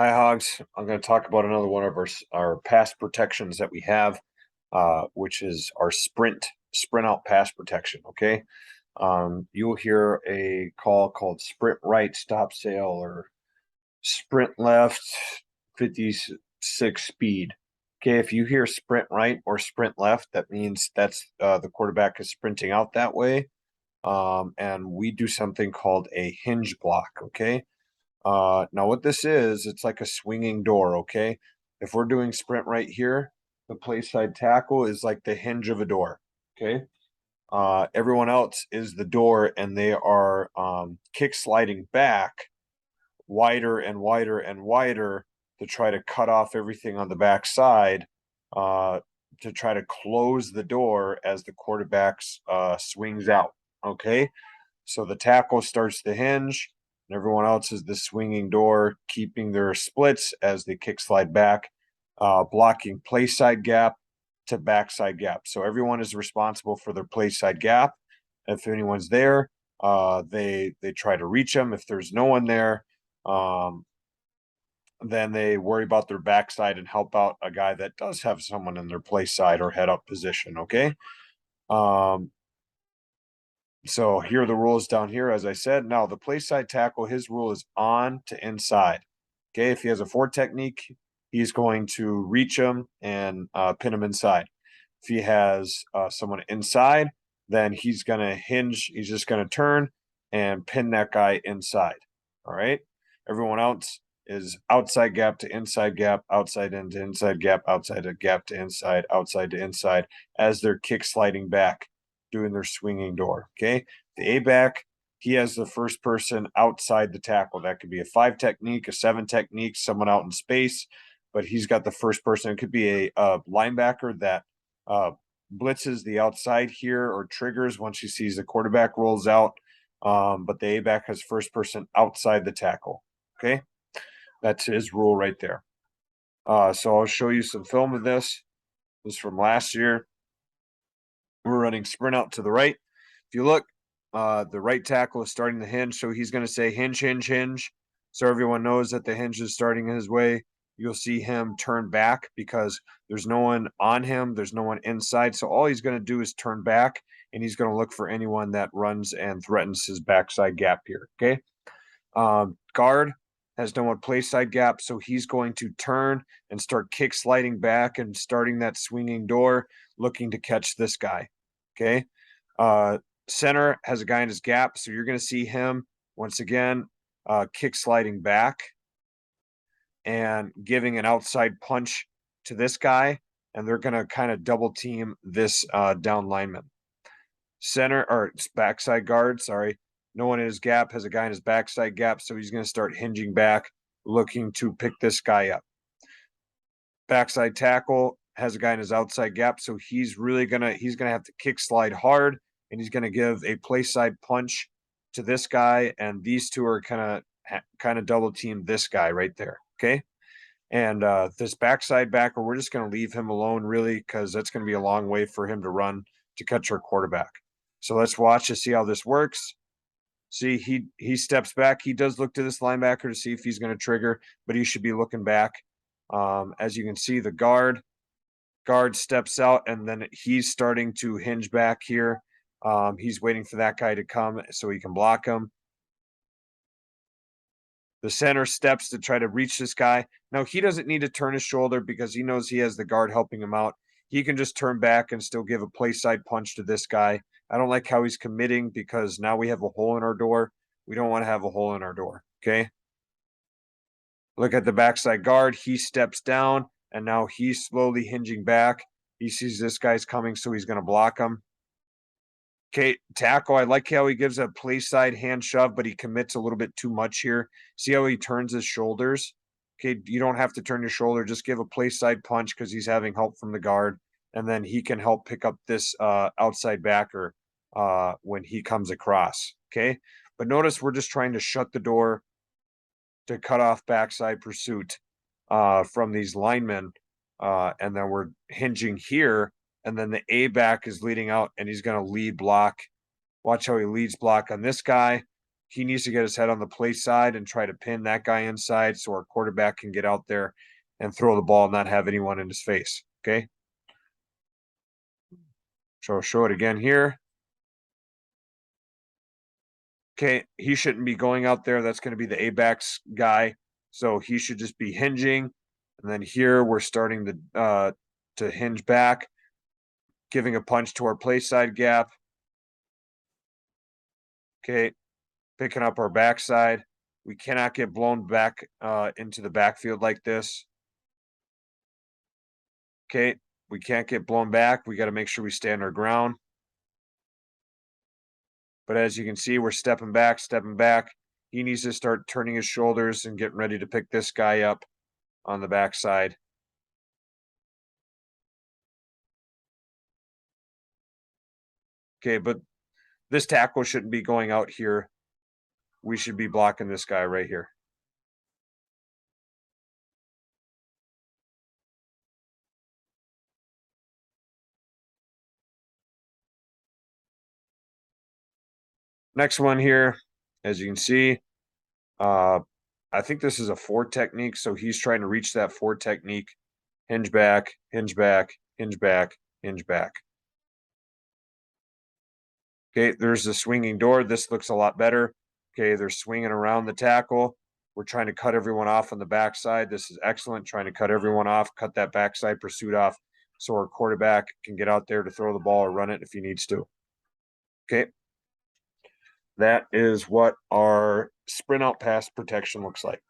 Hi, Hogs. I'm going to talk about another one of our pass protections that we have, which is our sprint out pass protection. Okay, you'll hear a call called sprint right stop sail or sprint left 56 speed. Okay, if you hear sprint right or sprint left, that means that's the quarterback is sprinting out that way. And we do something called a hinge block. Okay, now what this is, it's like a swinging door, okay? If we're doing sprint right here, the play side tackle is like the hinge of a door, okay? Everyone else is the door and they are kick sliding back wider and wider and wider to try to cut off everything on the back side uh, to try to close the door as the quarterback swings out, okay? So the tackle starts the hinge, and everyone else is the swinging door, keeping their splits as they kick slide back, blocking play side gap to backside gap. So everyone is responsible for their play side gap. If anyone's there, they try to reach them. If there's no one there, um, then they worry about their backside and help out a guy that does have someone in their play side or head up position. Okay. Um, So here are the rules down here. As I said, now the play side tackle, his rule is on to inside. Okay, if he has a four technique, he's going to reach him and pin him inside. If he has someone inside, then he's going to hinge. He's just going to turn and pin that guy inside. All right. Everyone else is outside gap to inside gap, outside into inside gap, outside to gap to outside to inside as they're kick sliding back doing their swinging door. Okay. The A back, he has the first person outside the tackle. That could be a five technique, a seven technique, someone out in space, but he's got the first person. It could be a linebacker that blitzes the outside here or triggers once he sees the quarterback rolls out. But the A back has first person outside the tackle. Okay. That's his rule right there. So I'll show you some film of this. This is from last year. We're running sprint out to the right. If you look, the right tackle is starting the hinge, so he's going to say hinge, hinge, hinge. So everyone knows that the hinge is starting his way. You'll see him turn back because there's no one on him, there's no one inside. So all he's going to do is turn back and he's going to look for anyone that runs and threatens his backside gap here. Okay. Guard has no one play side gap, so he's going to turn and start kick sliding back and starting that swinging door, looking to catch this guy. Okay. Center has a guy in his gap, so you're going to see him once again kick sliding back and giving an outside punch to this guy, and they're going to kind of double team this down lineman. Center or backside guard, sorry, no one in his gap has a guy in his backside gap, so he's going to start hinging back, looking to pick this guy up. Backside tackle has a guy in his outside gap, so he's gonna have to kick slide hard, and he's gonna give a play side punch to this guy, and these two are kind of double team this guy right there. Okay. And this backside backer, we're just going to leave him alone, really, because that's going to be a long way for him to run to catch our quarterback. So let's watch to see how this works. See, he steps back. He does look to this linebacker to see if he's going to trigger, but he should be looking back. As you can see, the guard steps out, and then he's starting to hinge back here. He's waiting for that guy to come so he can block him. The center steps to try to reach this guy. Now, he doesn't need to turn his shoulder because he knows he has the guard helping him out. He can just turn back and still give a play side punch to this guy. I don't like how he's committing because now we have a hole in our door. We don't want to have a hole in our door. Okay. Look at the backside guard. He steps down and now he's slowly hinging back. He sees this guy's coming, so he's going to block him. Okay, tackle. I like how he gives a play side hand shove, but he commits a little bit too much here. See how he turns his shoulders? Okay, you don't have to turn your shoulder. Just give a play side punch because he's having help from the guard, and then he can help pick up this outside backer when he comes across. Okay, but notice we're just trying to shut the door to cut off backside pursuit from these linemen, and then we're hinging here. And then the A back is leading out and he's going to lead block. Watch how he leads block on this guy. he needs to get his head on the play side and try to pin that guy inside so our quarterback can get out there and throw the ball and not have anyone in his face. Okay. So I'll show it again here. Okay, he shouldn't be going out there. That's going to be the A-backs guy. So he should just be hinging. And then here we're starting to hinge back, giving a punch to our play side gap. Okay, picking up our backside. We cannot get blown back into the backfield like this. Okay, we can't get blown back. We got to make sure we stand our ground. But as you can see, we're stepping back, stepping back. He needs to start turning his shoulders and getting ready to pick this guy up on the backside. Okay, but this tackle shouldn't be going out here. We should be blocking this guy right here. Next one here, as you can see, I think this is a 4 technique. So he's trying to reach that 4 technique. Hinge back, hinge back, hinge back, hinge back. Okay, there's the swinging door. This looks a lot better. Okay, they're swinging around the tackle. We're trying to cut everyone off on the backside. This is excellent. Trying to cut everyone off, cut that backside pursuit off so our quarterback can get out there to throw the ball or run it if he needs to. Okay. That is what our sprint out pass protection looks like.